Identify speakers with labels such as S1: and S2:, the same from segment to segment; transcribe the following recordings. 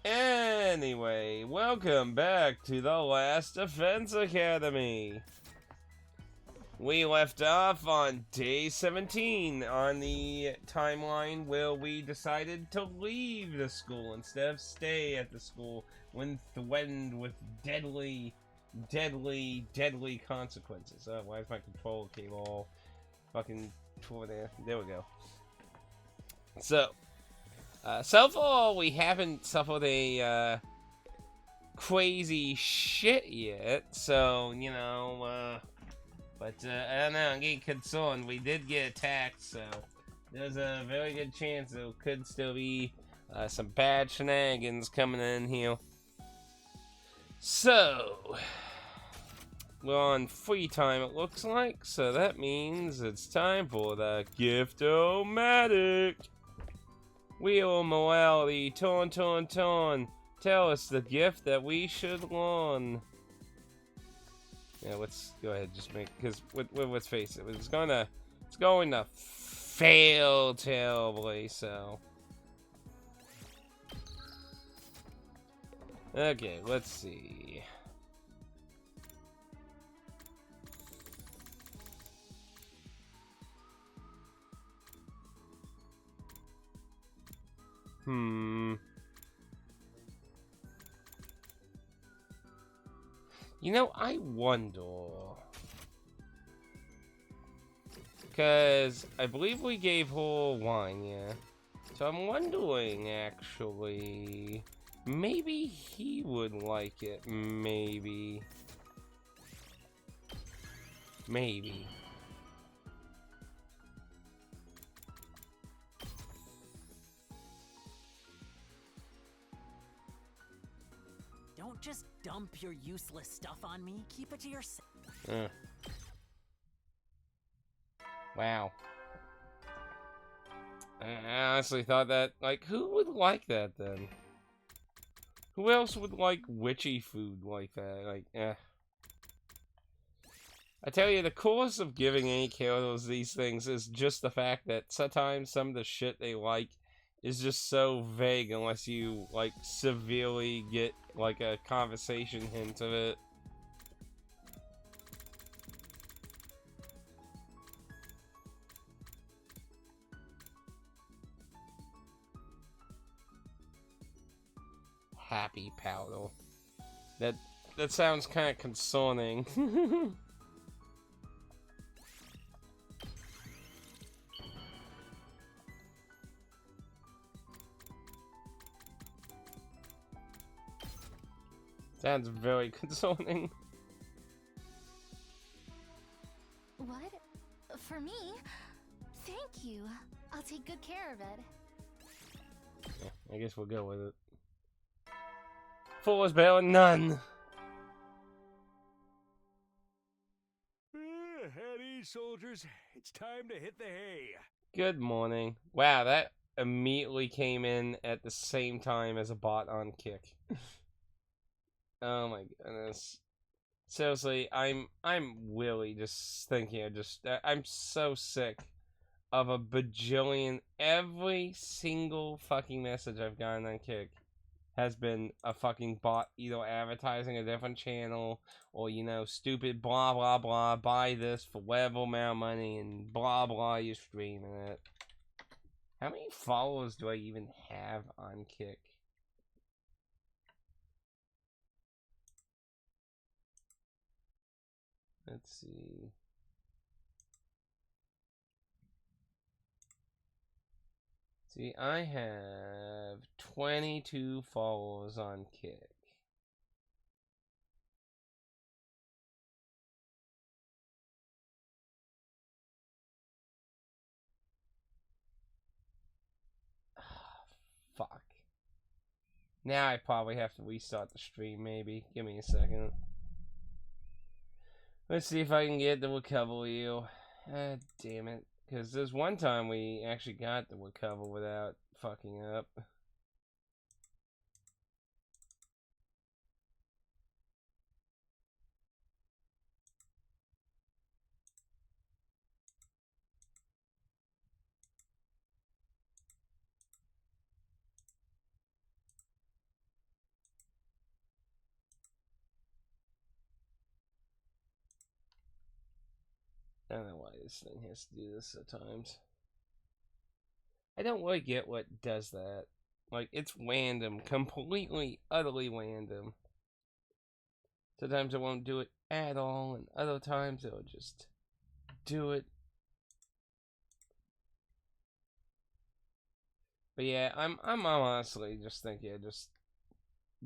S1: Anyway, welcome back to the Last Defense Academy. We left off on day 17 on the timeline where we decided to leave the school instead of stay at the school when threatened with deadly consequences. Oh, why is my control cable all fucking tore there? There we go. So far we haven't suffered a crazy shit yet, so you know, but I don't know, I'm getting concerned. We did get attacked, so there's a very good chance there could still be some bad shenanigans coming in here. So we're on free time, it looks like, so that means it's time for the Gift-O-Matic. Wheel morality, turn. Tell us the gift that we should learn. Yeah, let's go ahead, just make, because let's face it, it's going to fail terribly, so. Okay, let's see. You know, I wonder. Because I believe we gave her wine, yeah. So I'm wondering, actually. Maybe he would like it. Maybe.
S2: Don't just dump your useless stuff on me. Keep it to yourself.
S1: Wow. I honestly thought that, like, who would like that then? Who else would like witchy food like that? Like, I tell you, the course of giving any characters these things is just the fact that sometimes some of the shit they like is just so vague unless you, like, severely get, like, a conversation hint of it. Happy powder. That sounds kind of concerning. Sounds very concerning.
S3: What? For me? Thank you. I'll take good care of it.
S1: Yeah, I guess we'll go with it. Four is better than none.
S4: Howdy, soldiers. It's time to hit the hay.
S1: Good morning. Wow, that immediately came in at the same time as a bot on Kick. Oh my goodness. Seriously, I'm really just thinking I'm so sick of a bajillion, every single fucking message I've gotten on Kick has been a fucking bot either advertising a different channel or, you know, stupid blah blah blah, buy this for whatever amount of money and blah blah, you're streaming it. How many followers do I even have on Kick? Let's see. See, I have 22 followers on Kick. Fuck. Now I probably have to restart the stream, maybe. Give me a second. Let's see if I can get the recovery wheel. Ah, damn it. Because there's one time we actually got the recover without fucking up. don't know why this thing has to do this at times. I don't really get what does that. Like, it's random. Completely, utterly random. Sometimes it won't do it at all, and other times it'll just do it. But yeah, I'm honestly just thinking of just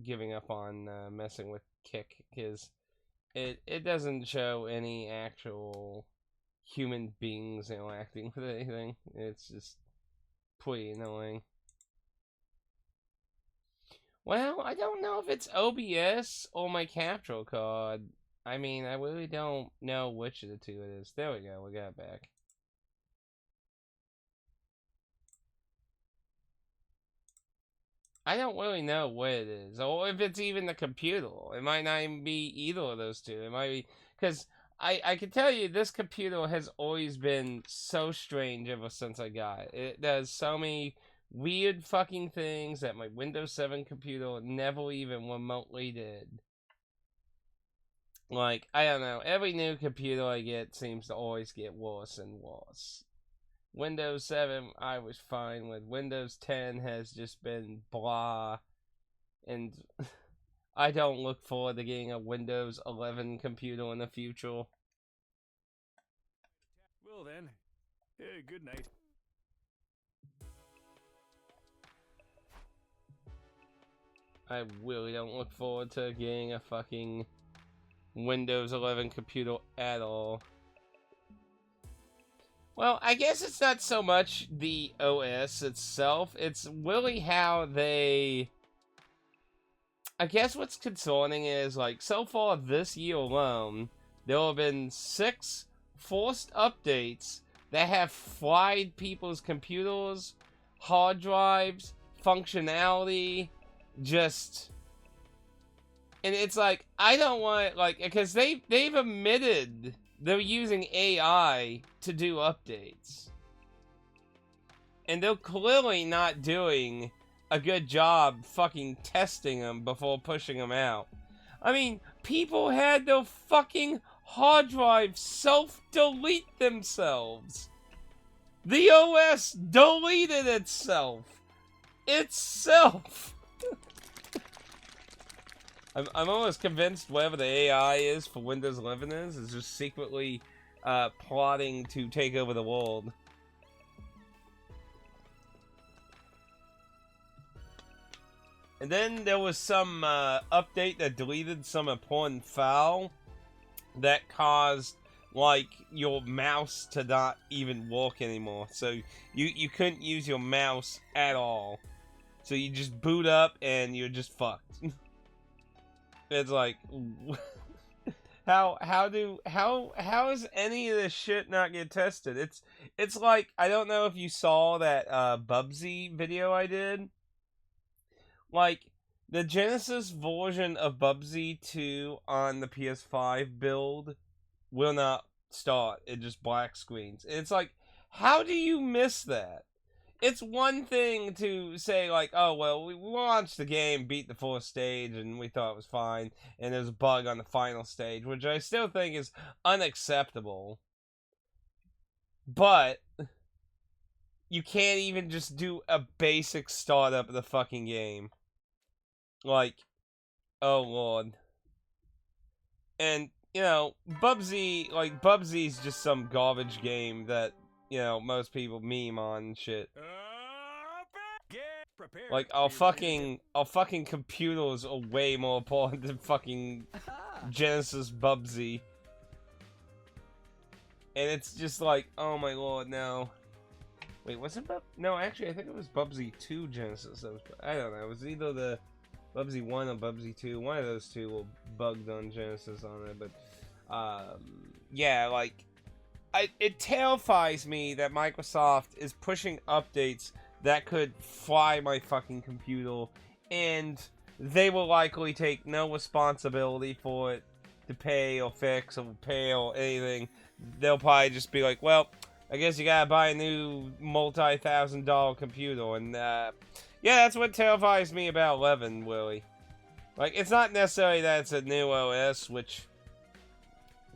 S1: giving up on messing with Kick, because it doesn't show any actual human beings interacting with anything. It's just pretty annoying. Well, I don't know if it's OBS or my capture card. I mean, I really don't know which of the two it is. There we go, we got it back. I don't really know what it is, or if it's even the computer. It might not even be either of those two. It might be, because I can tell you, this computer has always been so strange ever since I got it. It does so many weird fucking things that my Windows 7 computer never even remotely did. Like, I don't know, every new computer I get seems to always get worse and worse. Windows 7, I was fine with. Windows 10 has just been blah. And I don't look forward to getting a Windows 11 computer in the future.
S4: Well then, good night.
S1: I really don't look forward to getting a fucking Windows 11 computer at all. Well, I guess it's not so much the OS itself, it's really how they... I guess what's concerning is, like, so far this year alone, there have been 6 forced updates that have fried people's computers, hard drives, functionality, just... And it's like, I don't want, like, because they've admitted they're using AI to do updates. And they're clearly not doing a good job fucking testing them before pushing them out. I mean, people had their fucking hard drives self-delete themselves. The OS deleted itself. I'm almost convinced whatever the AI is for Windows 11 is just secretly plotting to take over the world. And then there was some update that deleted some important file that caused, like, your mouse to not even work anymore. So you couldn't use your mouse at all. So you just boot up and you're just fucked. It's like, how does any of this shit not get tested? It's like, I don't know if you saw that Bubsy video I did. Like, the Genesis version of Bubsy 2 on the PS5 build will not start. It just black screens. It's like, how do you miss that? It's one thing to say, like, oh, well, we launched the game, beat the first stage, and we thought it was fine, and there's a bug on the final stage, which I still think is unacceptable. But you can't even just do a basic startup of the fucking game. Like, oh, Lord. And, you know, Bubsy's just some garbage game that, you know, most people meme on and shit. Like, our fucking computers are way more important than fucking Genesis Bubsy. And it's just like, oh my lord, no. Wait, was it No, actually, I think it was Bubsy 2 Genesis. I don't know, it was either the Bubsy 1 or Bubsy 2. One of those two were bugged on Genesis on it, but, yeah, like, it terrifies me that Microsoft is pushing updates that could fry my fucking computer, and they will likely take no responsibility for it to pay or fix or repair or anything. They'll probably just be like, well, I guess you gotta buy a new multi-$1,000 computer, and yeah, that's what terrifies me about 11, Willie. Like, it's not necessarily that it's a new OS, which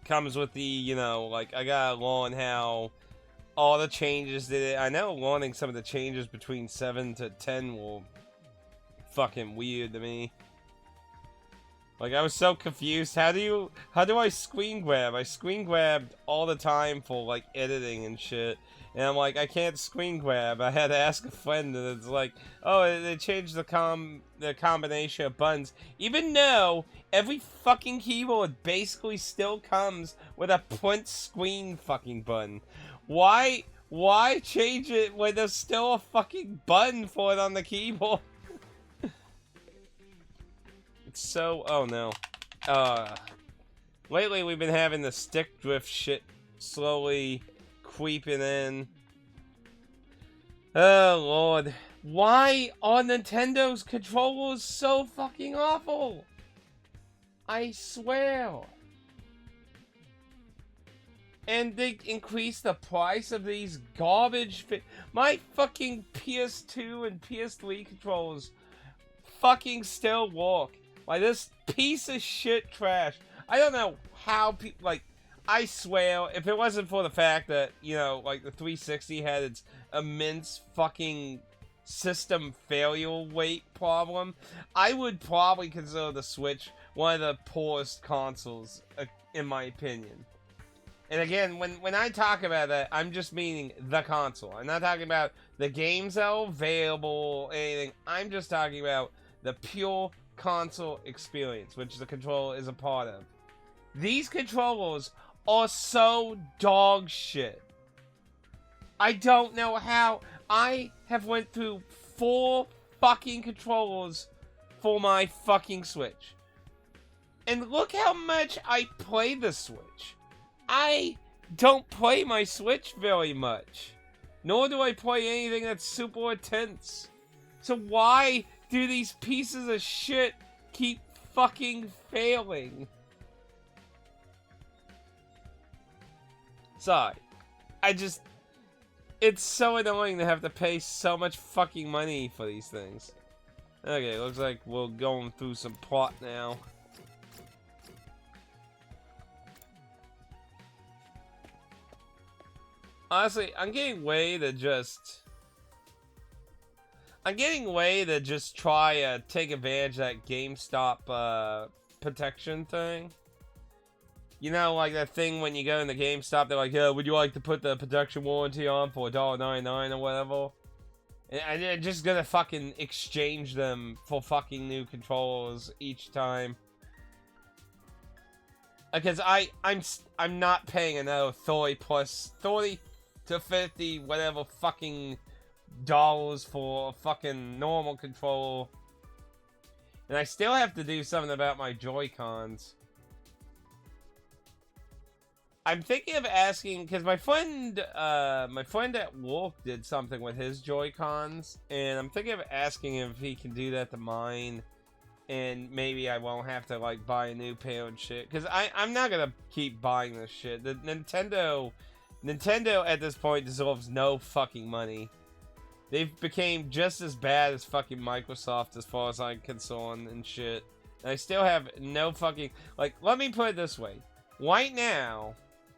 S1: comes with the, you know, like, I gotta learn how all the changes did it. I know learning some of the changes between 7 to 10 were fucking weird to me. Like, I was so confused. How do I screen grab? I screen grabbed all the time for, like, editing and shit. And I'm like, I can't screen grab. I had to ask a friend, and it's like, oh, they changed the combination of buttons. Even though every fucking keyboard basically still comes with a print screen fucking button. Why change it when there's still a fucking button for it on the keyboard? So, oh no. Lately we've been having the stick drift shit slowly creeping in. Oh lord. Why are Nintendo's controllers so fucking awful? I swear. And they increase the price of these garbage my fucking PS2 and PS3 controllers fucking still work. Like, this piece of shit trash. I don't know how people, like, I swear, if it wasn't for the fact that, you know, like, the 360 had its immense fucking system failure weight problem, I would probably consider the Switch one of the poorest consoles, in my opinion. And again, when I talk about that, I'm just meaning the console. I'm not talking about the games that are available or anything. I'm just talking about the pure console experience, which the controller is a part of. These controllers are so dog shit. I don't know how. I have went through 4 fucking controllers for my fucking Switch. And look how much I play the Switch. I don't play my Switch very much. Nor do I play anything that's super intense. So why do these pieces of shit keep fucking failing? Sorry. It's so annoying to have to pay so much fucking money for these things. Okay, looks like we're going through some plot now. Honestly, I'm getting way to just try to take advantage of that GameStop protection thing. You know, like that thing when you go in the GameStop, they're like, "Yeah, would you like to put the protection warranty on for $1.99 or whatever?" And they're just gonna fucking exchange them for fucking new controllers each time. Because I'm not paying another 30 to 50 whatever fucking dollars for a fucking normal controller. And I still have to do something about my Joy-Cons. I'm thinking of asking, because my friend at work did something with his Joy-Cons, and I'm thinking of asking him if he can do that to mine, and maybe I won't have to, like, buy a new pair and shit, because I'm not gonna keep buying this shit. The Nintendo at this point deserves no fucking money. They've became just as bad as fucking Microsoft as far as I'm concerned and shit. And I still have no fucking, like, let me put it this way. Right now,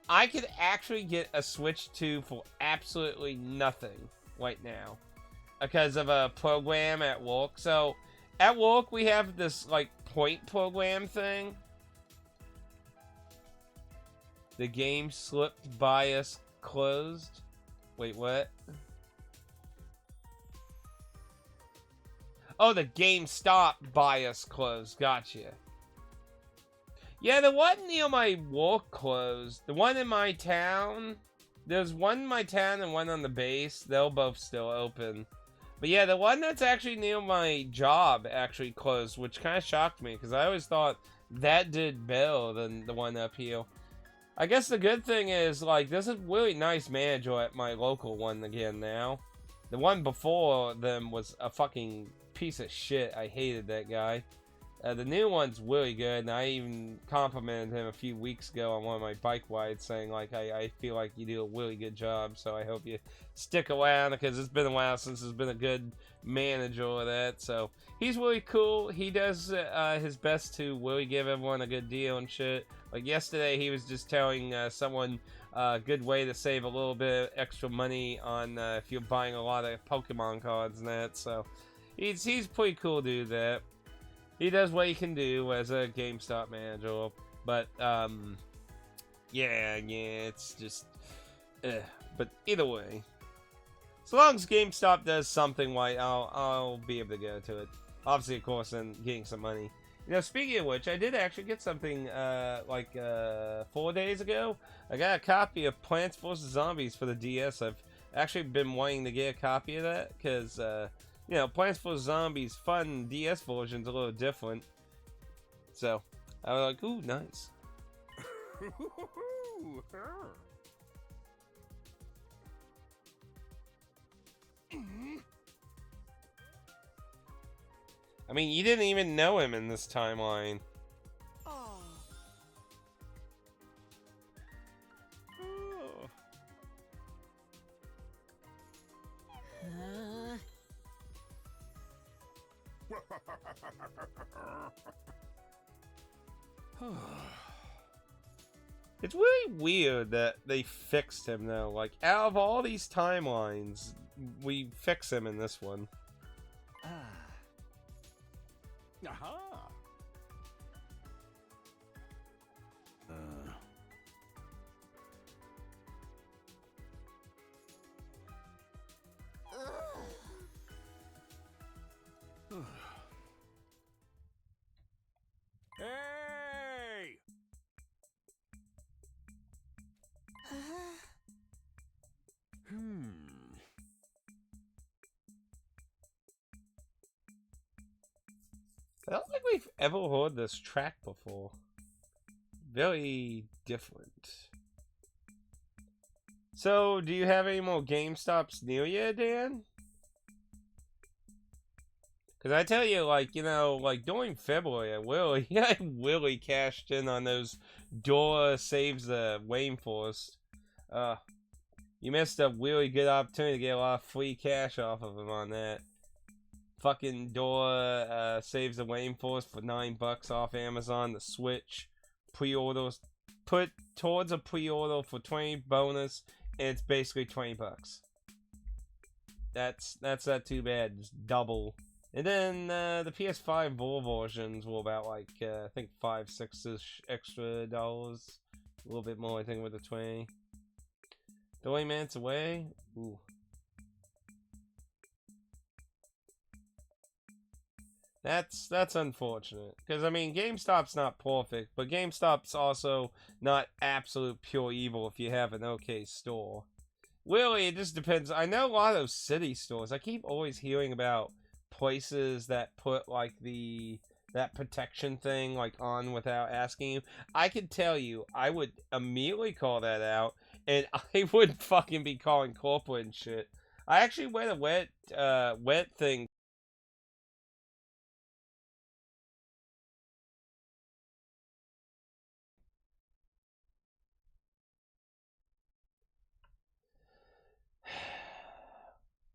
S1: I could actually get a Switch 2 for absolutely nothing right now. Because of a program at work. So, at work we have this, like, point program thing. The game slipped by us closed. Wait, what? Oh, the GameStop bias closed. Gotcha. Yeah, the one near my work closed. The one in my town. There's one in my town and one on the base. They'll both still open. But yeah, the one that's actually near my job actually closed, which kind of shocked me, because I always thought that did better than the one up here. I guess the good thing is, like, there's a really nice manager at my local one again now. The one before them was a fucking piece of shit. I hated that guy. The new one's really good, and I even complimented him a few weeks ago on one of my bike rides, saying like I feel like you do a really good job. So I hope you stick around because it's been a while since there's been a good manager of that. So he's really cool. He does his best to really give everyone a good deal and shit. Like yesterday, he was just telling someone a good way to save a little bit of extra money on if you're buying a lot of Pokemon cards and that. So he's pretty cool to do that. He does what he can do as a GameStop manager, but yeah, it's just, but either way, so long as GameStop does something right, I'll be able to go to it. Obviously, of course, and getting some money. You know, speaking of which, I did actually get something like 4 days ago. I got a copy of Plants vs Zombies for the DS. I've actually been wanting to get a copy of that because. You know, Plants vs. Zombies fun DS version's a little different. So, I was like, ooh, nice. I mean, you didn't even know him in this timeline.
S2: Oh.
S1: It's really weird that they fixed him, though. Like, out of all these timelines, we fix him in this one.
S4: Aha! Hey!
S1: I don't think we've ever heard this track before. Very different. So, do you have any more GameStops near you, Dan? Because I tell you, like, you know, like during February, I really cashed in on those Dora Saves the Rainforest. You missed a really good opportunity to get a lot of free cash off of them on that. Fucking Dora Saves the Rainforest for $9 off Amazon. The Switch pre-orders put towards a pre-order for 20 bonus, and it's basically $20. That's not too bad. Just double. And then the PS5 Vol versions were about like I think $5-6 extra dollars, a little bit more I think with the 20. 30 minutes away. Ooh. That's unfortunate because I mean GameStop's not perfect, but GameStop's also not absolute pure evil if you have an okay store. Really, it just depends. I know a lot of those city stores. I keep always hearing about places that put like that protection thing like on without asking you. I could tell you, I would immediately call that out, and I would fucking be calling corporate and shit. I actually went a wet thing.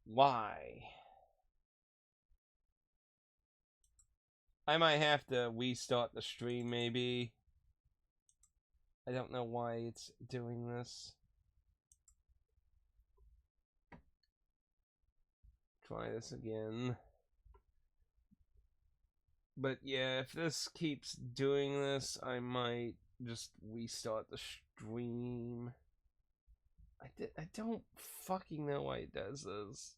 S1: Why? I might have to restart the stream, maybe. I don't know why it's doing this. Try this again. But yeah, if this keeps doing this, I might just restart the stream. I don't fucking know why it does this.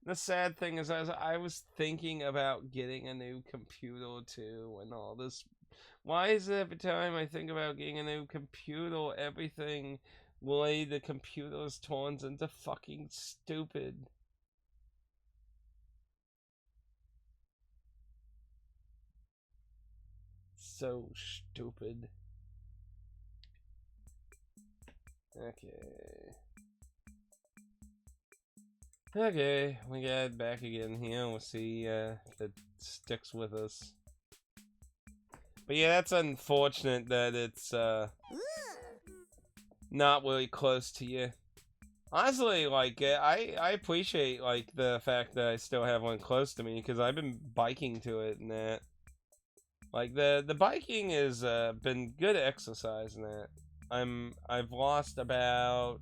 S1: The sad thing is, I was thinking about getting a new computer too, and all this. Why is it every time I think about getting a new computer, everything related to computers turns into fucking stupid? So stupid. Okay. Okay, we got it back again here. We'll see if it sticks with us. But yeah, that's unfortunate that it's not really close to you. Honestly, like I appreciate like the fact that I still have one close to me because I've been biking to it and that. Like the biking has been good exercise and that. I've lost about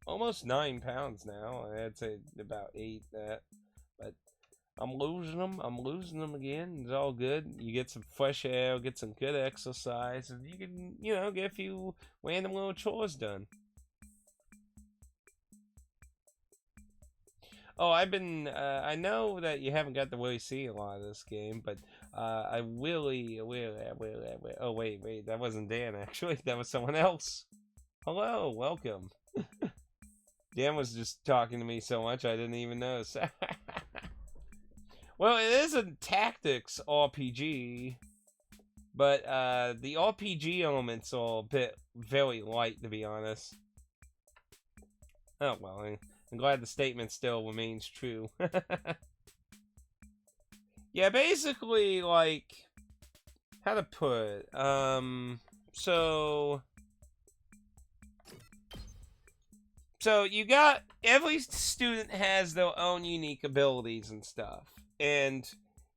S1: almost 9 pounds now. I'd say about 8 that, but I'm losing them. I'm losing them again. It's all good. You get some fresh air, get some good exercise, and you can get a few random little chores done. Oh, I've been. I know that you haven't got to really see a lot of this game, but I really. Oh wait, that wasn't Dan actually. That was someone else. Hello, welcome. Dan was just talking to me so much I didn't even notice. Well, it is a tactics RPG, but the RPG elements are a bit very light, to be honest. Oh well. I'm glad the statement still remains true. Yeah, basically, like, how to put it? So you got, every student has their own unique abilities and stuff. And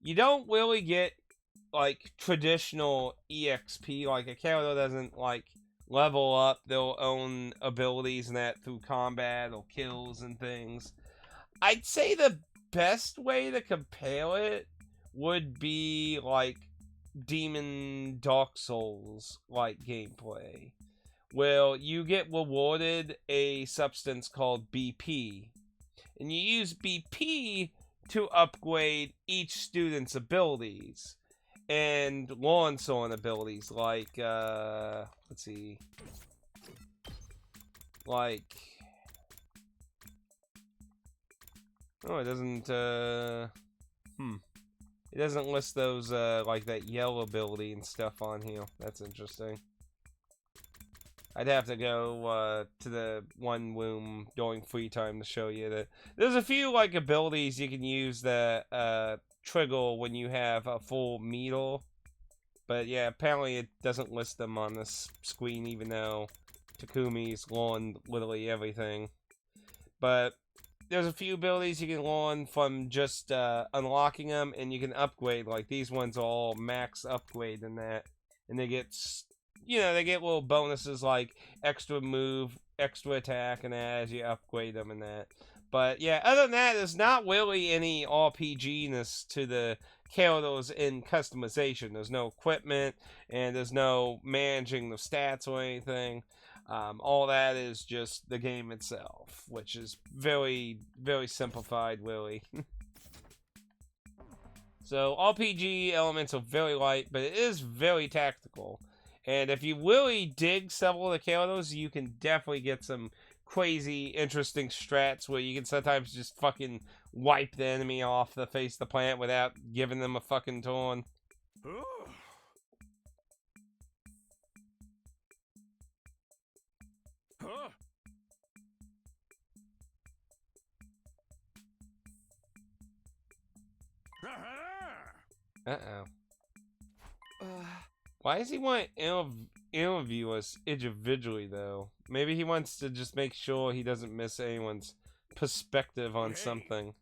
S1: you don't really get, like, traditional EXP. Like, a character doesn't, like, level up their own abilities and that through combat or kills and things. I'd say the best way to compare it would be like Demon Dark Souls like gameplay, where you get rewarded a substance called BP, and you use BP to upgrade each student's abilities and launch on abilities like let's see, like, oh, it doesn't it doesn't list those like that yellow ability and stuff on here. That's interesting. I'd have to go to the one room during free time to show you that there's a few like abilities you can use that trigger when you have a full meter. But yeah, apparently it doesn't list them on this screen, even though Takumi's learned literally everything. But there's a few abilities you can learn from just unlocking them, and you can upgrade. Like these ones are all max upgrade in that, and they get, they get little bonuses like extra move, extra attack, and that as you upgrade them and that. But yeah, other than that, there's not really any RPG-ness to the characters in customization. There's no equipment, and there's no managing the stats or anything. All that is just the game itself, which is very, very simplified, really. So RPG elements are very light, but it is very tactical. And if you really dig several of the characters, you can definitely get some crazy, interesting strats where you can sometimes just fucking wipe the enemy off the face of the planet without giving them a fucking turn.
S4: Huh?
S1: Uh-oh. Why does he want to interview us individually, though? Maybe he wants to just make sure he doesn't miss anyone's perspective on something.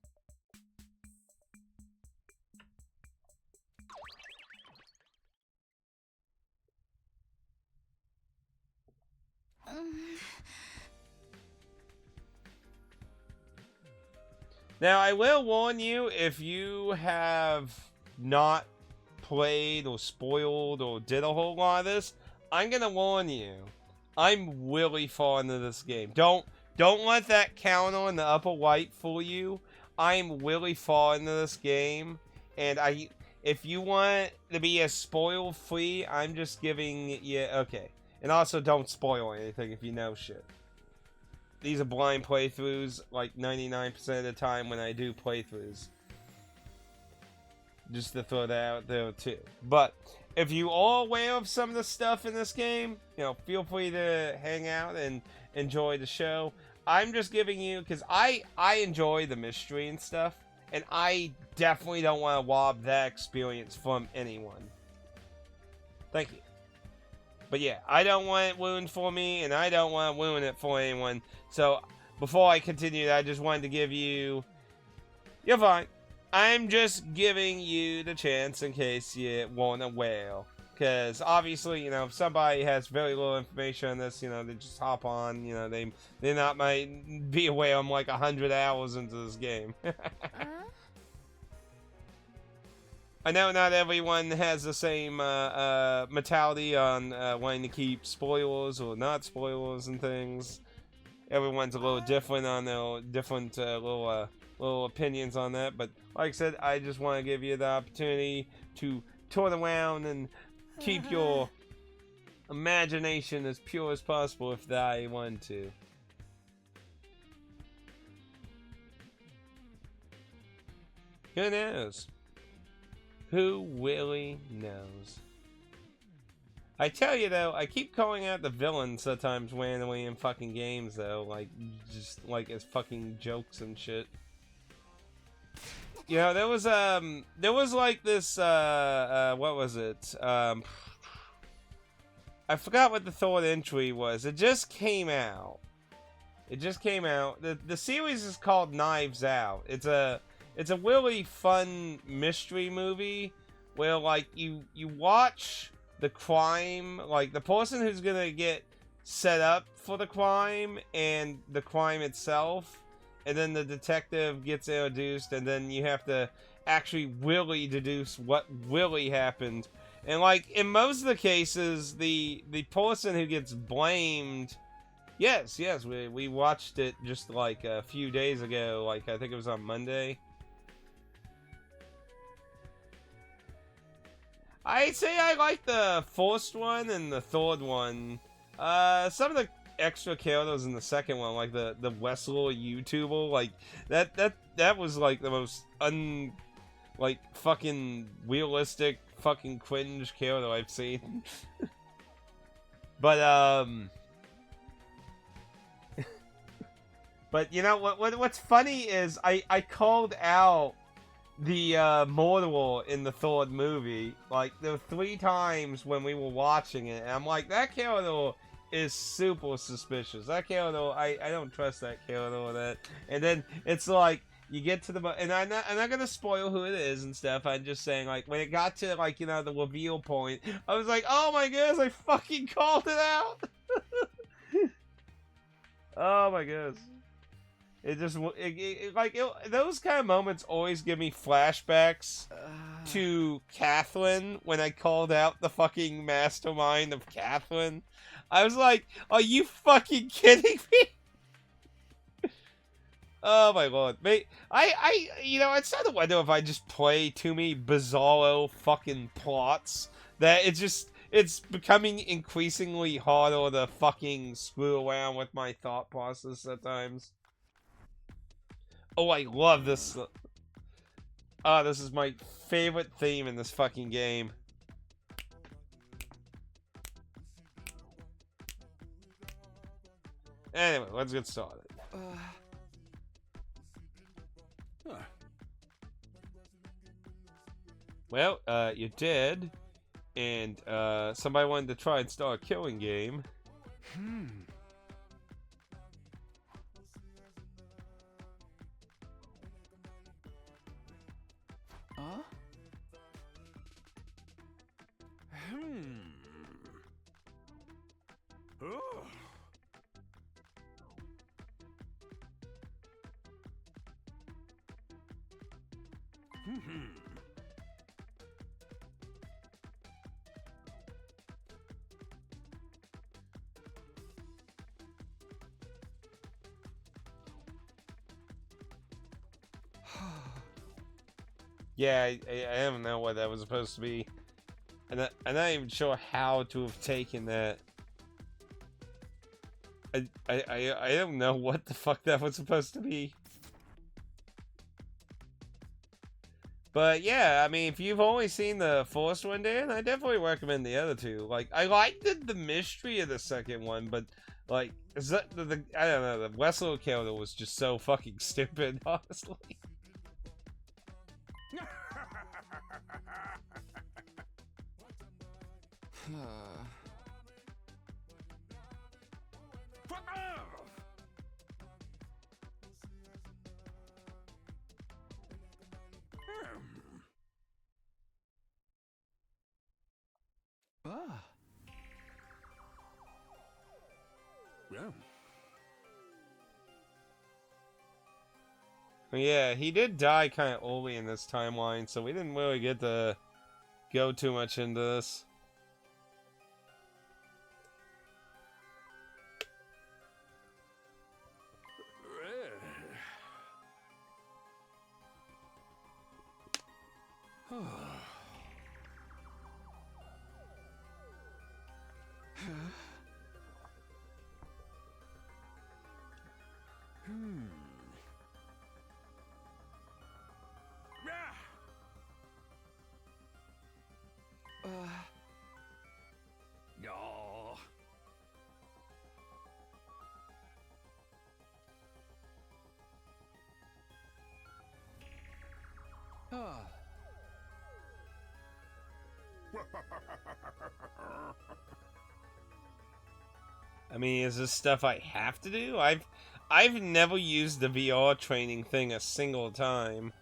S1: Now, I will warn you, if you have not played or spoiled or did a whole lot of this, I'm gonna warn you. I'm really far into this game. Don't let that counter in the upper right fool you. I'm really far into this game, and if you want to be as spoil free, I'm just giving you okay. And also, don't spoil anything if you know shit. These are blind playthroughs, like 99% of the time when I do playthroughs. Just to throw that out there too. But if you are aware of some of the stuff in this game, feel free to hang out and enjoy the show. I'm just giving you, because I enjoy the mystery and stuff, and I definitely don't want to rob that experience from anyone. Thank you. But yeah, I don't want it ruined for me, and I don't want to ruin it for anyone. So before I continue, I just wanted to give you... You're fine. I'm just giving you the chance in case you weren't aware. Because obviously, you know, if somebody has very little information on this, you know, they just hop on, you know, they not might be aware I'm like 100 hours into this game. I know not everyone has the same mentality on wanting to keep spoilers or not spoilers and things. Everyone's a little different on their different little opinions on that. But like I said, I just want to give you the opportunity to tour around and keep your imagination as pure as possible if I want to. Who knows? Who really knows? I tell you though, I keep calling out the villains sometimes randomly in fucking games though, like just like as fucking jokes and shit. You know, there was like this what was it? I forgot what the third entry was. It just came out. The series is called Knives Out. It's a really fun mystery movie where like you watch the crime, like the person who's gonna get set up for the crime and the crime itself, and then the detective gets introduced, and then you have to actually really deduce what really happened. And like in most of the cases, the person who gets blamed, yes, we watched it just like a few days ago, like I think it was on Monday. I'd say I like the first one and the third one. Some of the extra characters in the second one, like the wrestler YouTuber, like that was like the most like fucking realistic fucking cringe character I've seen. But but you know what's funny is I called out the murderer in the third movie. Like there were 3 times when we were watching it, and I'm like, that character is super suspicious. That character, I don't trust that character or that. And then it's like you get to the, and I'm not gonna spoil who it is and stuff. I'm just saying, like when it got to like, you know, the reveal point, I was like, oh my goodness, I fucking called it out. Oh my goodness. It just those kind of moments always give me flashbacks to Catherine when I called out the fucking mastermind of Catherine. I was like, are you fucking kidding me? Oh my lord. I you know, it's not a wonder if I just play too many bizarro fucking plots that it's becoming increasingly harder to fucking screw around with my thought process at times. Oh, I love this. Oh, this is my favorite theme in this fucking game. Anyway, let's get started. Well, you're dead, and somebody wanted to try and start a killing game. Yeah, I don't know what that was supposed to be. And I'm not even sure how to have taken that. I don't know what the fuck that was supposed to be. But yeah, I mean, if you've only seen the first one, Dan, I definitely recommend the other two. Like, I liked the mystery of the second one, but Like, is that the I don't know, the Westlow character was just so fucking stupid, honestly. Yeah, he did die kind of early in this timeline, so we didn't really get to go too much into this.
S4: No.
S1: I mean, is this stuff I have to do? I've never used the VR training thing a single time.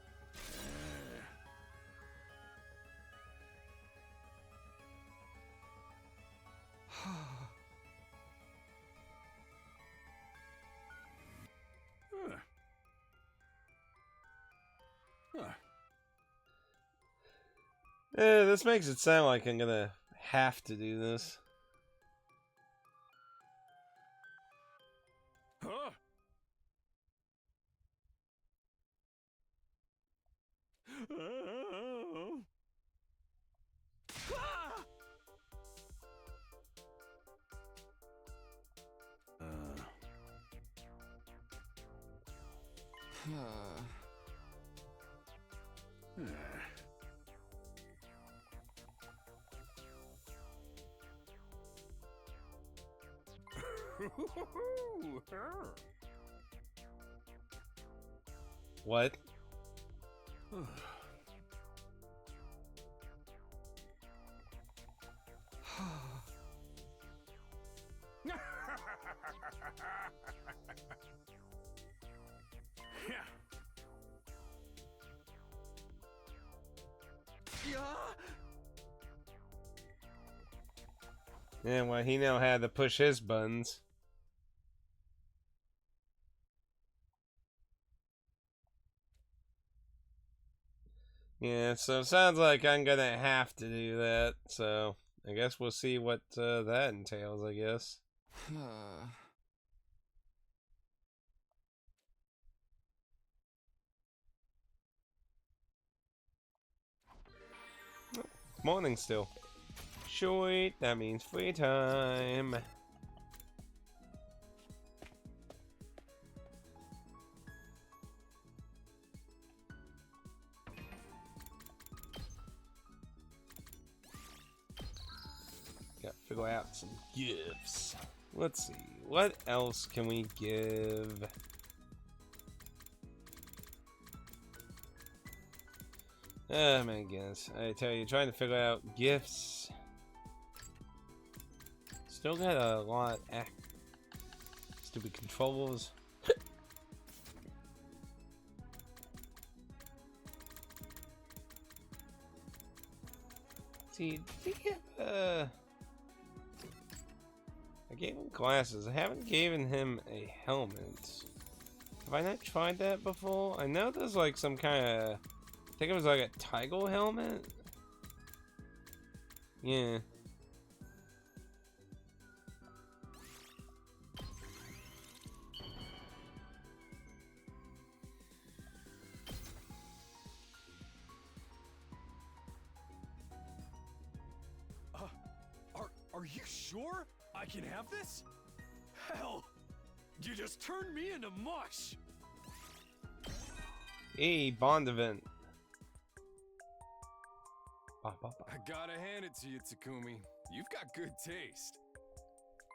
S1: This makes it sound like I'm gonna have to do this.
S4: Huh?
S1: What? Yeah, well, he know how to push his buttons. Yeah, so it sounds like I'm gonna have to do that, so I guess we'll see what that entails, I guess. Morning still. Sweet, that means free time. Gotta figure out some gifts. Let's see, what else can we give? Oh my goodness, I tell you, trying to figure out gifts. Still got a lot of stupid controls. See, I gave him glasses. I haven't given him a helmet. Have I not tried that before? I know there's like some kind of... I think it was like a tiger helmet? Yeah.
S4: Are you sure I can have this? Hell, you just turned me into mush.
S1: Hey, Bond event.
S4: I gotta hand it to you, Takumi. You've got good taste.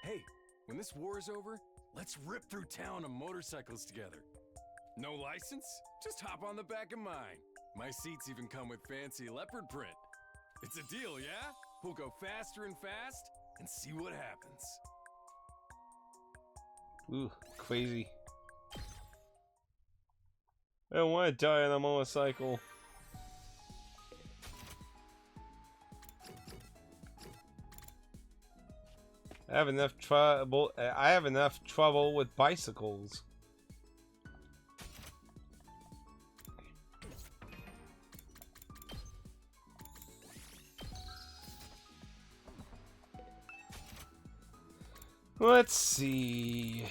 S4: Hey, When this war is over, let's rip through town on motorcycles together. No license? Just hop on the back of mine. My seats even come with fancy leopard print. It's a deal, yeah? We'll go faster and fast and see what happens.
S1: Ooh, crazy. I don't want to die on a motorcycle. I have enough trouble with bicycles. Let's see.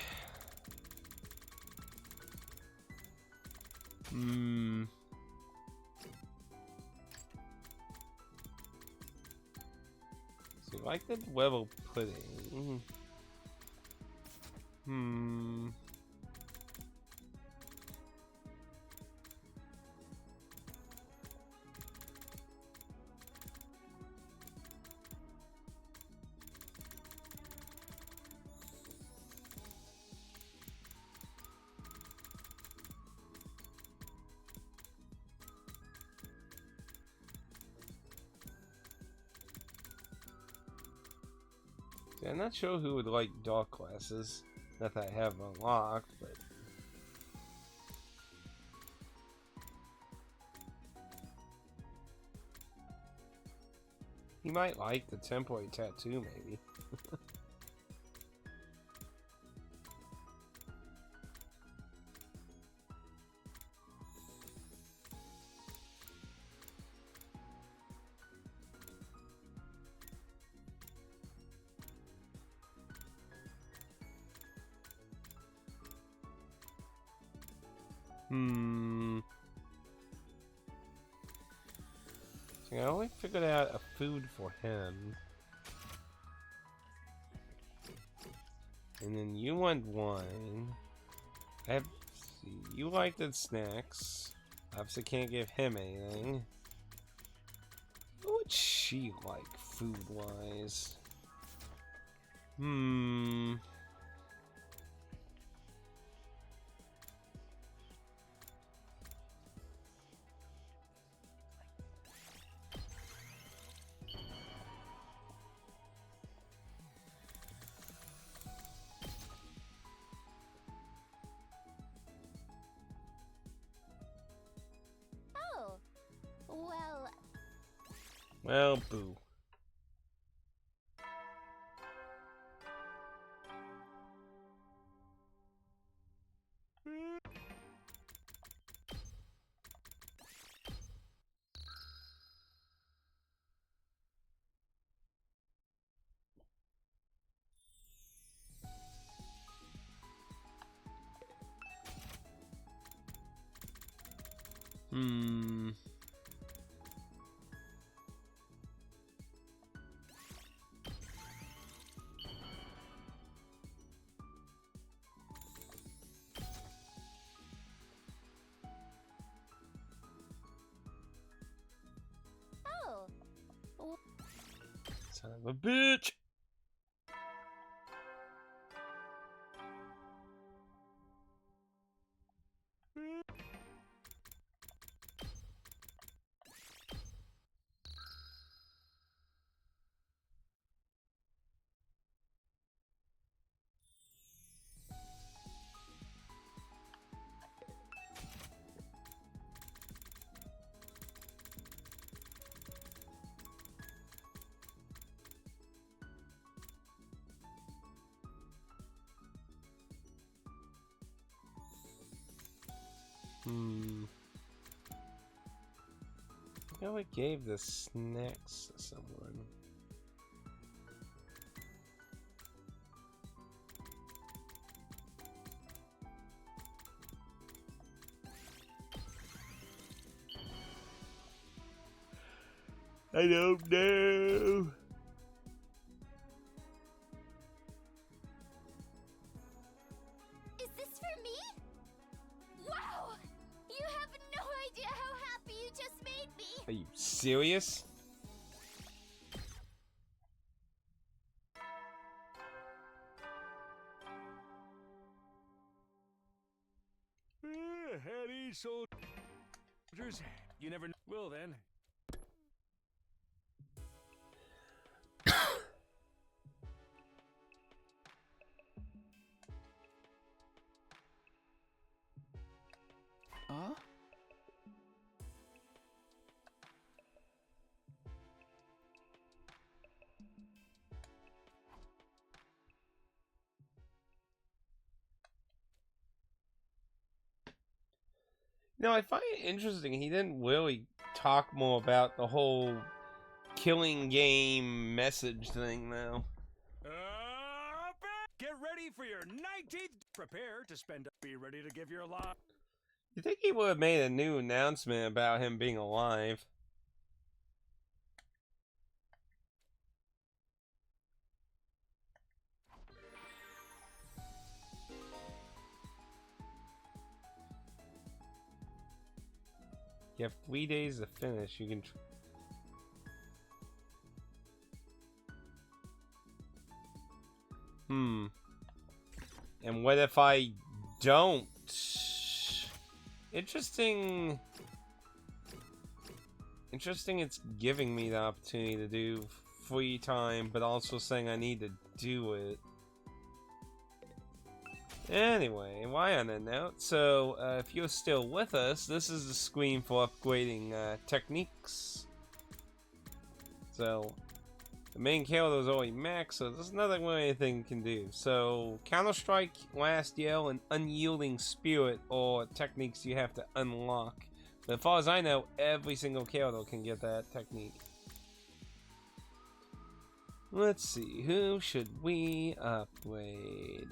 S1: So like the level pudding. See, I'm not sure who would like dark classes. Not that I have unlocked, but he might like the temporary tattoo, maybe. So I only figured out a food for him. And then you want wine. See, you like the snacks. Obviously can't give him anything. What would she like food-wise?
S3: Oh, well,
S1: Well, boo.
S3: oh,
S1: Son of a bitch! I know I gave the snacks to someone. I don't know.
S3: is this for me? Wow! You have no idea how happy you just made me!
S1: Are you serious?
S4: soldiers. You never know. Well then.
S5: Huh?
S1: You know, I find it interesting. He didn't really talk more about the whole killing game message thing, though.
S4: Get ready for your 19th. Prepare to spend. Be ready to give your life.
S1: You think he would have made a new announcement about him being alive? You have 3 days to finish. You can. And what if I don't? Interesting. Interesting. It's giving me the opportunity to do free time, but also saying I need to do it. Anyway, why on that note? So, if you're still with us, this is the screen for upgrading techniques. So, the main character is already maxed, so there's nothing really anything can do. So, Counter-Strike, Last Yell, and Unyielding Spirit are techniques you have to unlock. But as far as I know, every single character can get that technique. Let's see, who should we upgrade?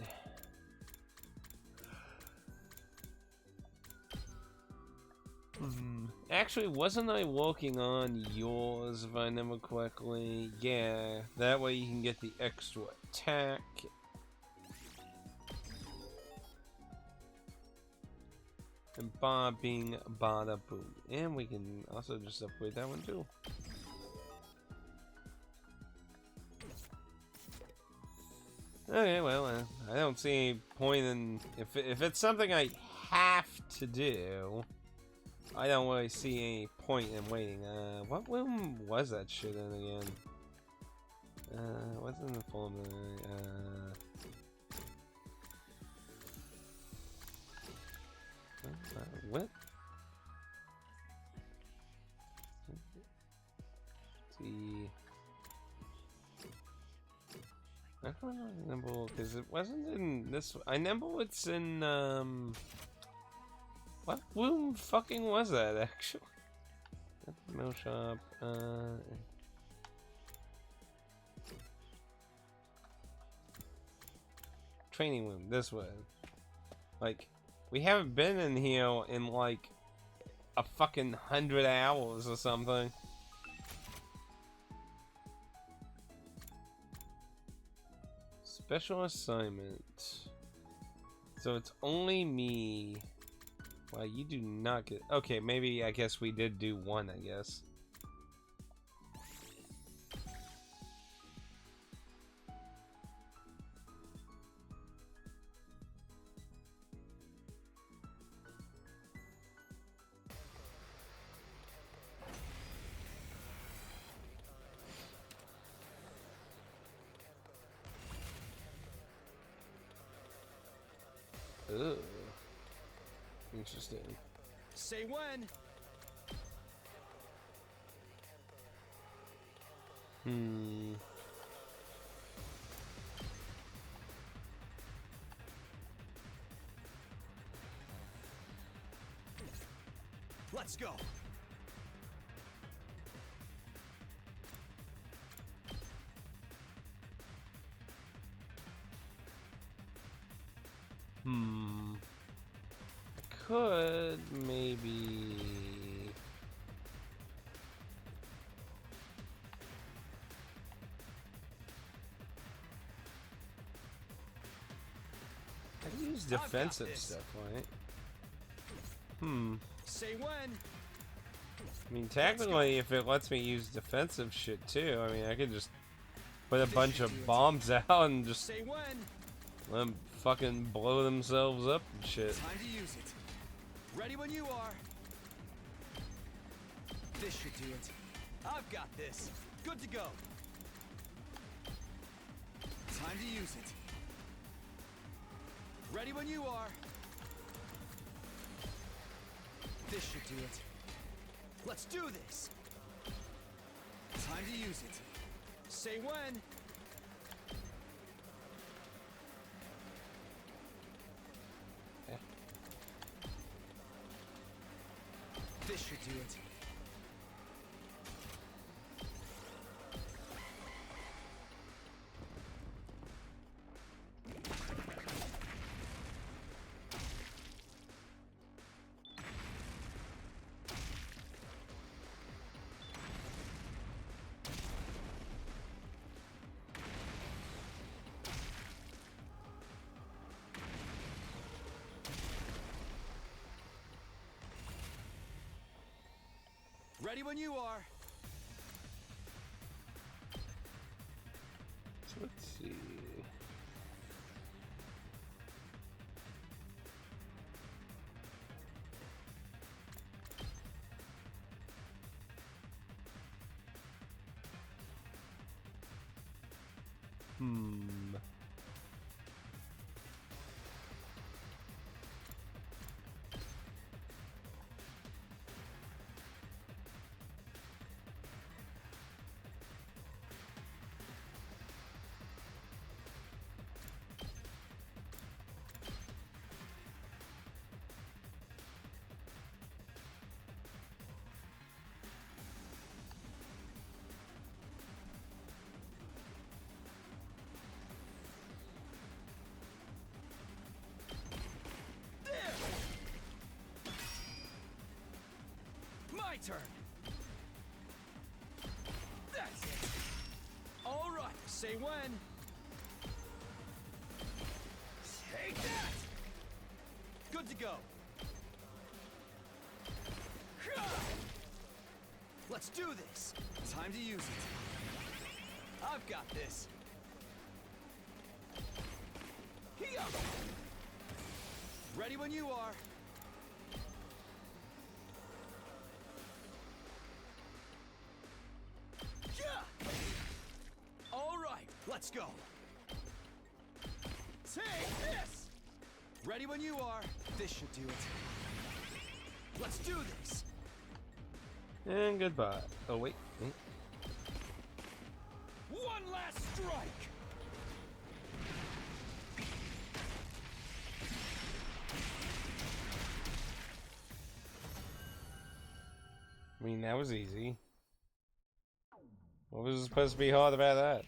S1: Actually, wasn't I working on yours, if I remember correctly? Yeah, that way you can get the extra attack. And Bob being Bada Boom. And we can also just upgrade that one too. Okay, well, I don't see any point in... If it's something I have to do... I don't really see any point in waiting. What room was that shit in again? What's in the folder? What? See. I don't remember because it wasn't in this. I remember it's in What room fucking was that, actually? Mail shop, training room, this way. Like, we haven't been in here in like a fucking 100 hours or something. Special assignment. So it's only me. Well, you do not get... Okay, maybe I guess we did do one, I guess. Ugh. Interesting.
S4: Say when. Let's go.
S1: Could maybe... I can use defensive stuff, right?
S4: Say when.
S1: I mean, technically, if it lets me use defensive shit too, I mean, I could just put a bunch of bombs out and just
S4: Say when.
S1: let them fucking blow themselves up and shit.
S4: Time to use it.
S5: Ready when you are. This should do it. I've got this. Good to go. Time to use it. Ready when you are. This should do it. Let's do this. Time to use it. Say when. This should do it. Ready when you are.
S1: So let's see.
S5: My turn. That's it. All right. Say when. Take that. Good to go. Let's do this. Time to use it. I've got this. Here. Ready when you are. All right, let's go. Take this. Ready when you are. This should do it. Let's do this.
S1: And goodbye. Oh wait.
S5: One last strike.
S1: I mean, that was easy. What was supposed to be hard about that?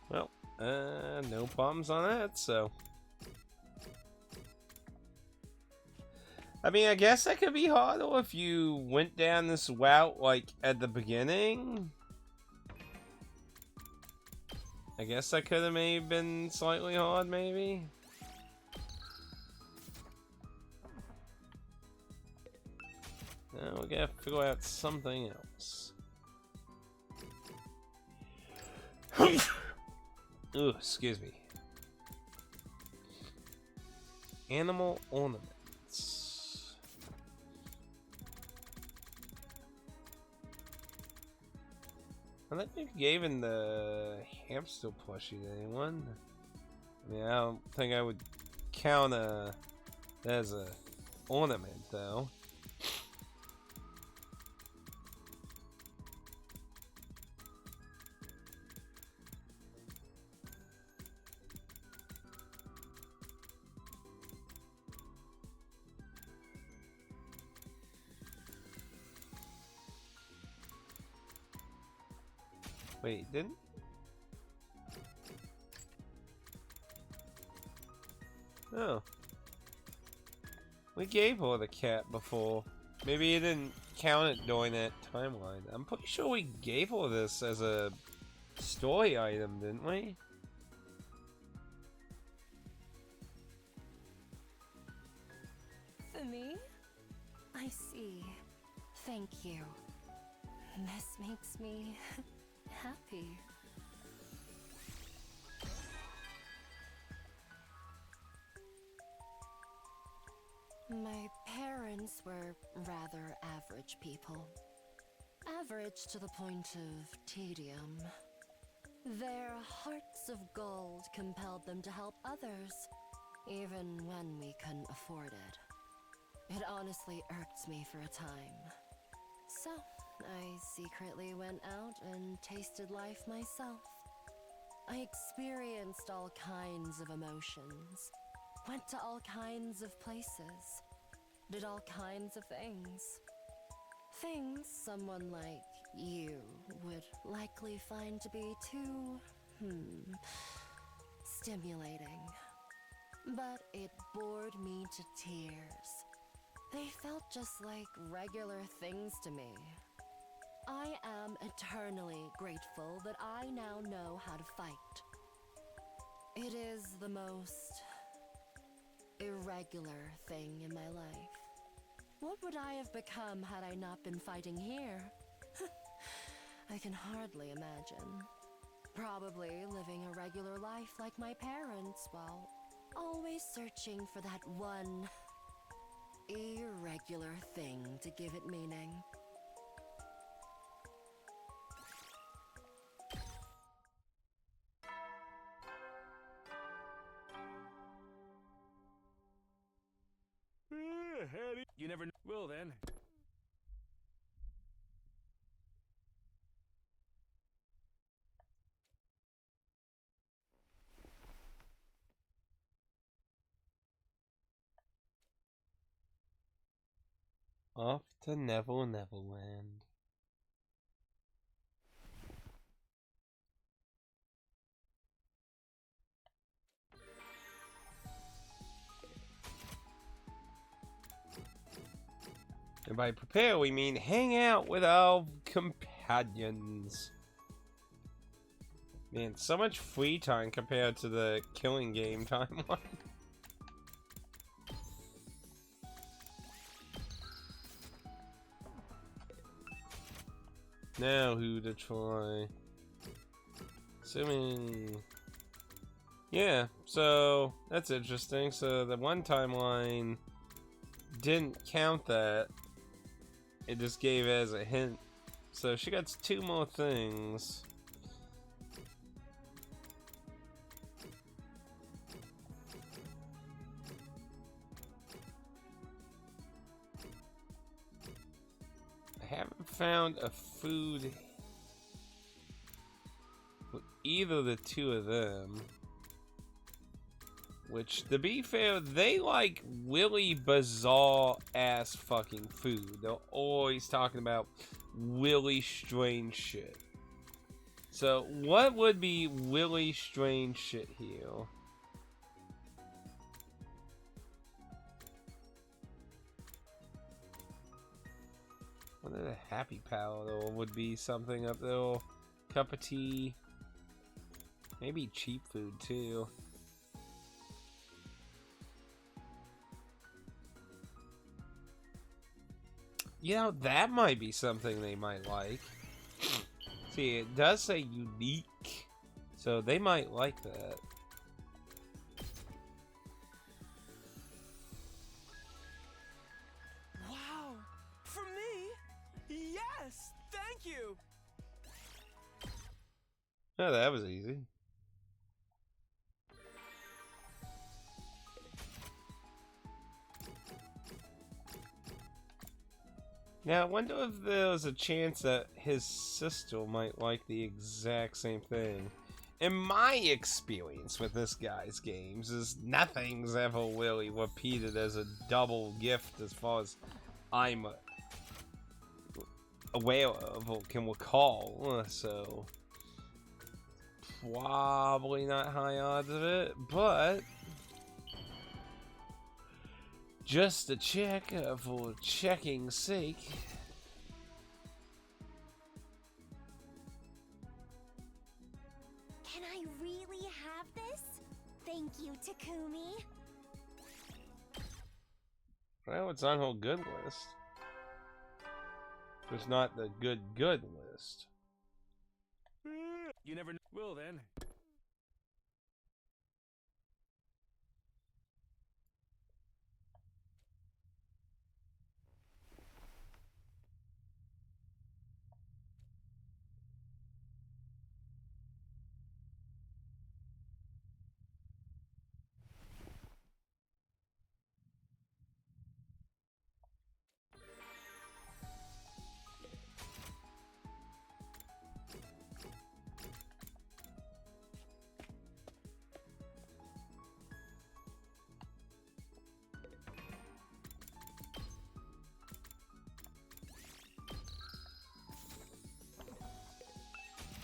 S1: Well, no problems on that, so. I mean, I guess that could be harder if you went down this route, like, at the beginning. I guess that could have maybe been slightly hard, maybe. Now we gotta figure out something else. Ugh, excuse me. Animal ornaments. I don't think you gave in the hamster plushie to anyone. I mean, I don't think I would count that as a ornament, though. Wait, didn't? Oh. We gave her the cat before. Maybe you didn't count it during that timeline. I'm pretty sure we gave her this as a story item, didn't we?
S6: For me? I see. Thank you. This makes me happy. My parents were rather average people. Average to the point of tedium. Their hearts of gold compelled them to help others, even when we couldn't afford it. It honestly irked me for a time. So, I secretly went out and tasted life myself. I experienced all kinds of emotions, went to all kinds of places, did all kinds of things. Things someone like you would likely find to be too, stimulating. But it bored me to tears. They felt just like regular things to me. I am eternally grateful that I now know how to fight. It is the most irregular thing in my life. What would I have become had I not been fighting here? I can hardly imagine. Probably living a regular life like my parents, while always searching for that one irregular thing to give it meaning.
S4: You never know. Well then.
S1: Off to Neverland. And by prepare, we mean hang out with our companions. Man, so much free time compared to the killing game timeline. Now who to try? Assuming... Yeah, so that's interesting. So the one timeline didn't count that. It just gave it as a hint. So she got 2 more things. I haven't found a food with either of the 2 of them. Which, to be fair, they like really bizarre ass fucking food. They're always talking about really strange shit. So, what would be really strange shit here? Wonder the Happy Pal though would be something up there. Cup of tea. Maybe cheap food too. You know, that might be something they might like. See, it does say unique, so they might like that.
S5: Wow! For me? Yes! Thank you!
S1: Oh, that was easy. Now, I wonder if there's a chance that his sister might like the exact same thing. In my experience with this guy's games, is nothing's ever really repeated as a double gift as far as I'm aware of or can recall. So, probably not high odds of it, but just to check for checking's sake.
S3: Can I really have this? Thank you, Takumi.
S1: Well, it's on her good list. It's not the good list.
S4: You never will then.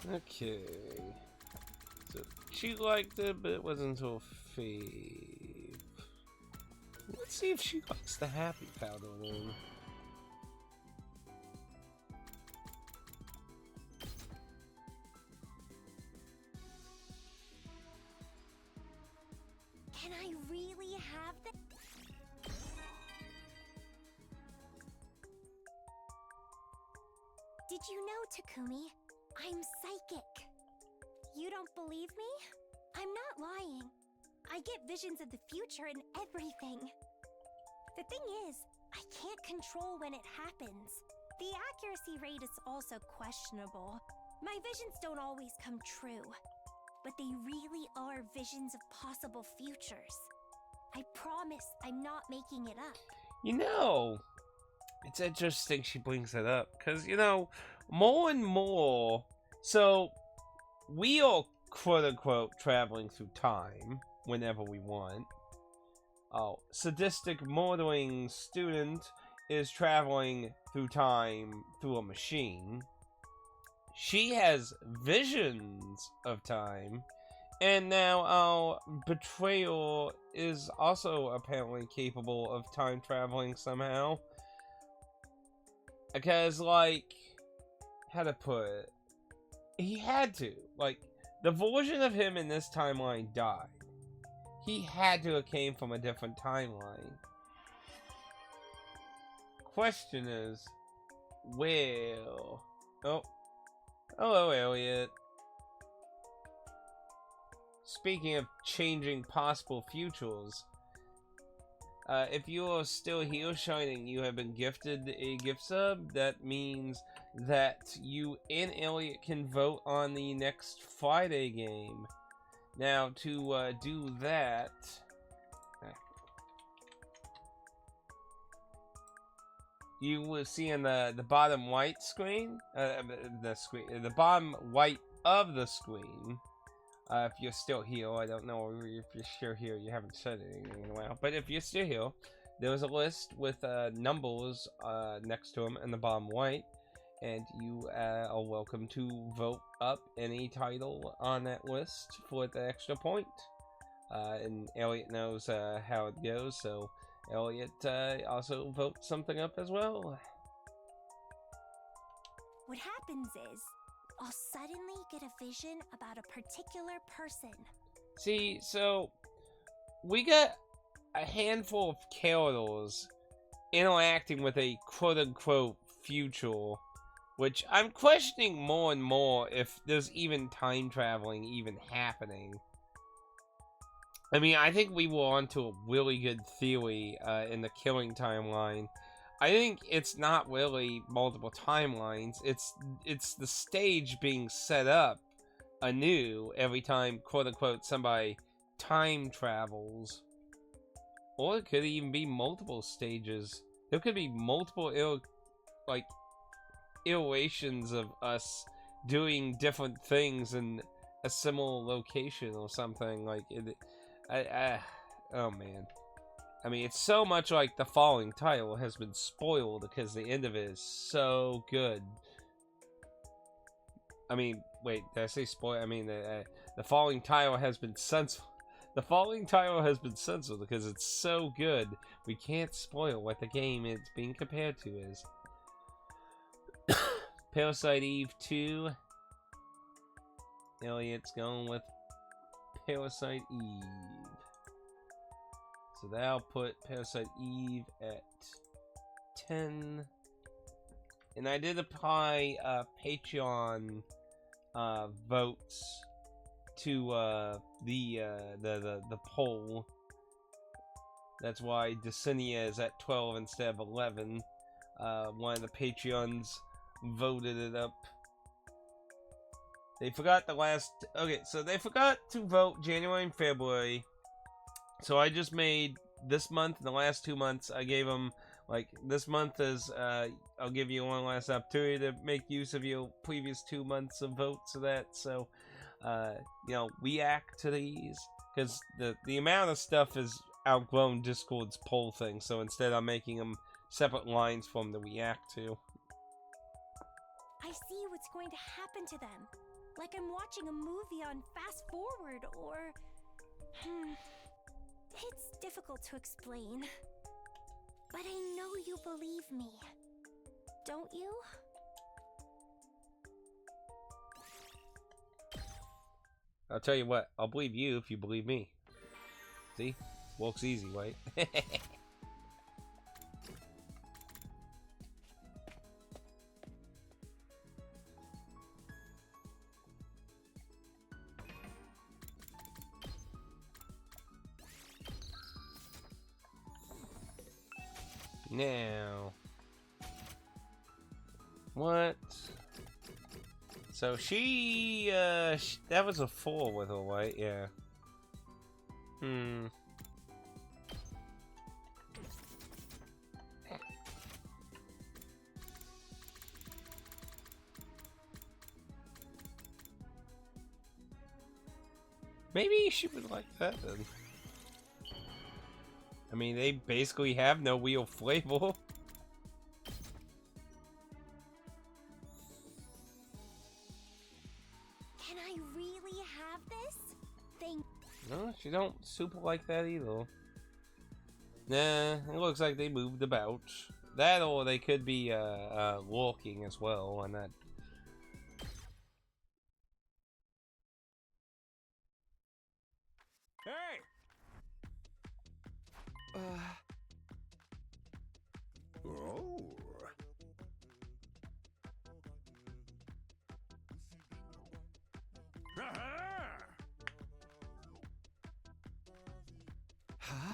S1: Okay. So she liked it, but it wasn't until fave. Let's see if she likes the happy powder then.
S3: Can I really have the... Did you know, Takumi? I'm psychic. You don't believe me? I'm not lying. I get visions of the future and everything. The thing is, I can't control when it happens. The accuracy rate is also questionable. My visions don't always come true. But they really are visions of possible futures. I promise I'm not making it up.
S1: You know, it's interesting she brings it up, because, you know, more and more, so we are quote-unquote traveling through time whenever we want. Oh, sadistic murdering student is traveling through time through a machine. She has visions of time, and now our betrayer is also apparently capable of time traveling somehow. Because, like, how to put it? He had to. Like, the version of him in this timeline died. He had to have came from a different timeline. Question is, well... Oh. Hello, Elliot. Speaking of changing possible futures, if you are still here shining, you have been gifted a gift sub. That means that you and Elliot can vote on the next Friday game. Now, to do that... You will see in the bottom right screen, the bottom right of the screen, if you're still here. I don't know if you're still here, you haven't said anything in a while, but if you're still here, there's a list with numbers next to them in the bottom right, and you are welcome to vote up any title on that list for the extra point. And Elliot knows how it goes, so Elliot also vote something up as well.
S3: What happens is, I'll suddenly get a vision about a particular person.
S1: See, so we got a handful of characters interacting with a quote-unquote future, which I'm questioning more and more if there's even time traveling even happening. I mean, I think we were onto a really good theory in the killing timeline. I think it's not really multiple timelines. It's the stage being set up anew every time, quote-unquote, somebody time travels. Or it could even be multiple stages. There could be multiple, iterations of us doing different things in a similar location or something. Like, oh man. I mean, it's so much like the following title has been spoiled because the end of it is so good. I mean, wait, did I say spoil? I mean, the following title has been censored. The following title has been censored because it's so good, we can't spoil what the game it's being compared to is. Parasite Eve 2. Elliot's going with Parasite Eve. So that'll put Parasite Eve at 10. and I did apply Patreon votes to the poll. That's why Desinia is at 12 instead of 11. One of the Patreons voted it up. They forgot the last... Okay, so they forgot to vote January and February. So I just made this month and the last 2 months, I gave them... Like, this month is, I'll give you one last opportunity to make use of your previous 2 months of votes of that. So, you know, react to these. Because the amount of stuff is outgrown Discord's poll thing. So instead I'm making them separate lines for them to react to.
S3: I see what's going to happen to them. Like I'm watching a movie on fast forward, or... It's difficult to explain. But I know you believe me. Don't you?
S1: I'll tell you what, I'll believe you if you believe me. See? Works easy, right? Now, what? So she, that was a 4 with her, right? Yeah. Maybe she would like that then. I mean, they basically have no real flavor.
S3: Can I really have this? Thank...
S1: No, she don't super like that either. Nah, it looks like they moved about. That or they could be, walking as well, and that...
S4: Hey! Oh.
S5: Huh?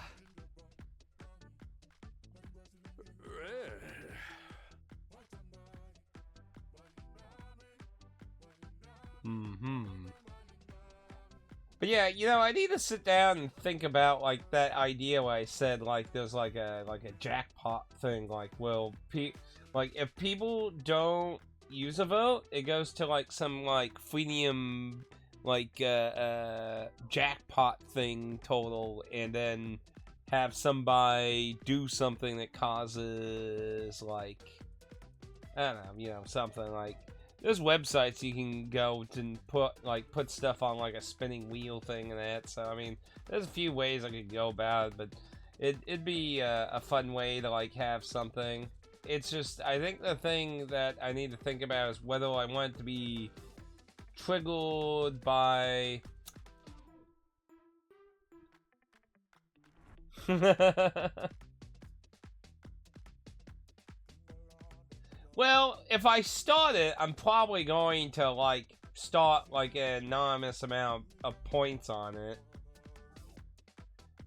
S1: But yeah, you know, I need to sit down and think about like that idea where I said like there's like a jackpot thing. Like, well, like if people don't use a vote, it goes to like some like freemium like jackpot thing total, and then have somebody do something that causes like, I don't know, you know, something like. There's websites you can go to put stuff on like a spinning wheel thing and that. So I mean, there's a few ways I could go about it, but it'd be a fun way to like have something. It's just, I think the thing that I need to think about is whether I want it to be triggered by well, if I start it, I'm probably going to, like, start, like, an anonymous amount of points on it.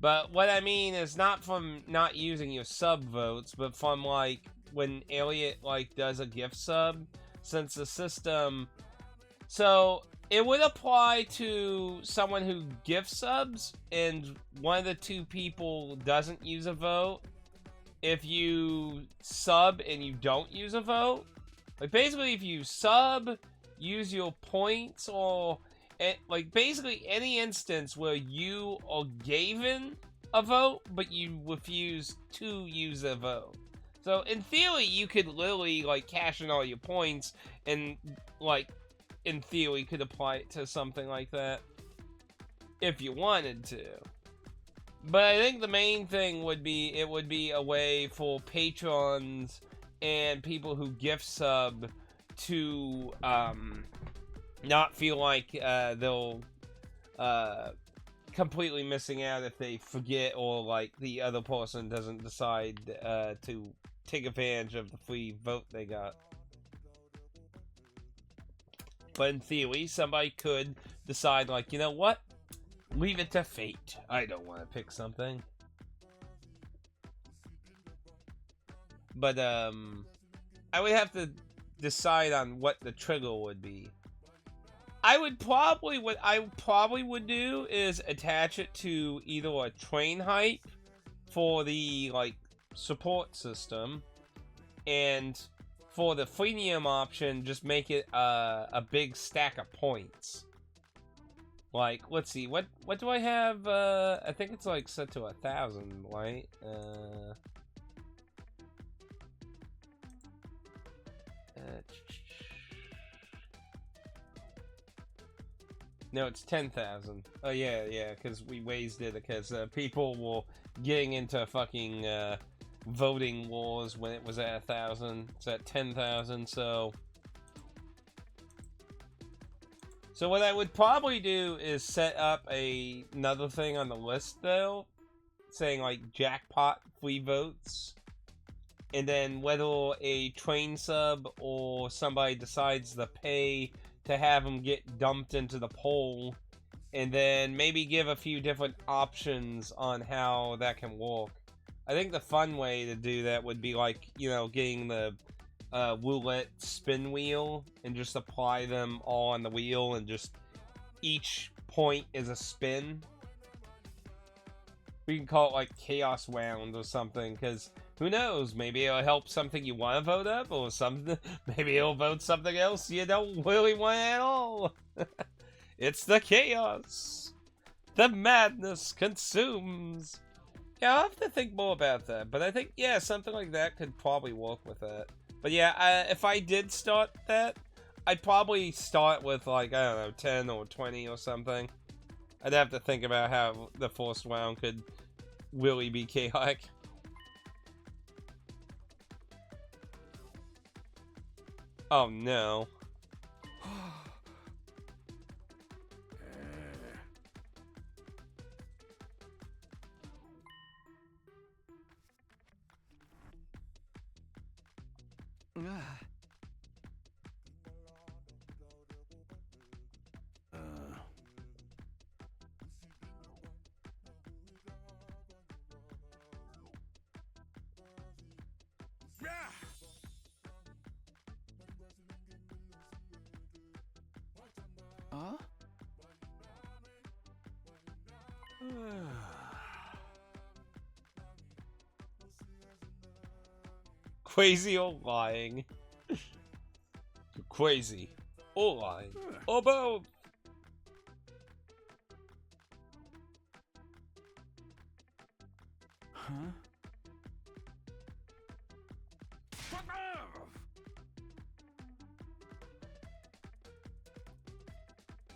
S1: But what I mean is not from not using your sub votes, but from, like, when Elliot, like, does a gift sub, since the system... So, it would apply to someone who gift subs, and one of the two people doesn't use a vote. If you sub and you don't use a vote, like basically if you sub, use your points, or like basically any instance where you are given a vote but you refuse to use a vote. So in theory you could literally like cash in all your points and like in theory could apply it to something like that if you wanted to. But I think the main thing would be, it would be a way for patrons and people who gift sub to not feel like they'll completely missing out if they forget, or like the other person doesn't decide to take advantage of the free vote they got. But in theory, somebody could decide, like, you know what? Leave it to fate. I don't want to pick something. But, I would have to decide on what the trigger would be. What I probably would do is attach it to either a train hype for the, like, support system, and for the freemium option, just make it a big stack of points. Like, let's see, what do I have? I think it's like set to 1,000, right? No, it's 10,000. Oh yeah, because we raised it because people were getting into fucking voting wars when it was at 1,000. It's at 10,000, so. So what I would probably do is set up another thing on the list, though, saying like jackpot free votes, and then whether a train sub or somebody decides to pay to have them get dumped into the poll, and then maybe give a few different options on how that can work. I think the fun way to do that would be like, you know, getting the roulette spin wheel and just apply them all on the wheel, and just each point is a spin. We can call it like chaos round or something, because who knows, maybe it'll help something you want to vote up, or something, maybe it'll vote something else you don't really want at all. It's the chaos. The madness consumes. Yeah, I'll have to think more about that, but I think, yeah, something like that could probably work with that. But yeah, if I did start that, I'd probably start with, like, I don't know, 10 or 20 or something. I'd have to think about how the first round could really be chaotic. Oh no.
S5: Huh?
S1: Crazy or lying? Crazy or lying? Or both?
S5: Huh?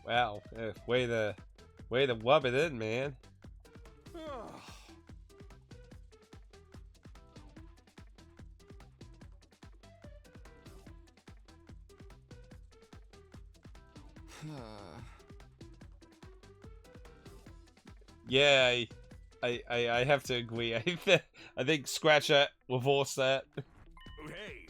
S1: Wow, way to rub it in, man. Yeah, I have to agree. I think scratch that, reverse that.
S4: Hey,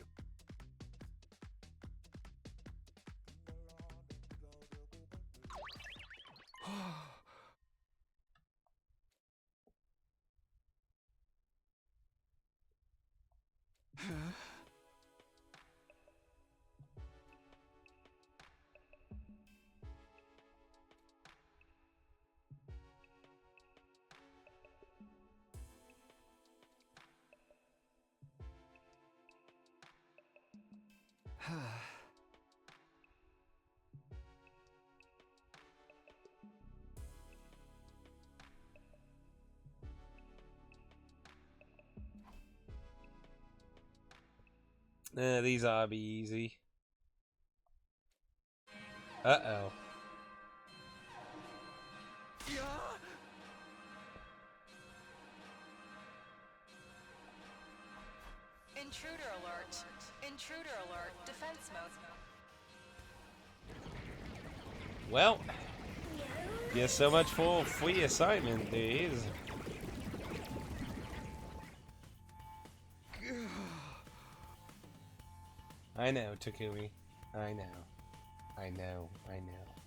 S1: These ought to be easy. Uh-oh.
S6: Intruder alert. Intruder alert. Defense mode.
S1: Well, guess so much for a free assignment, dudes. I know, Takumi. I know. I know, I know.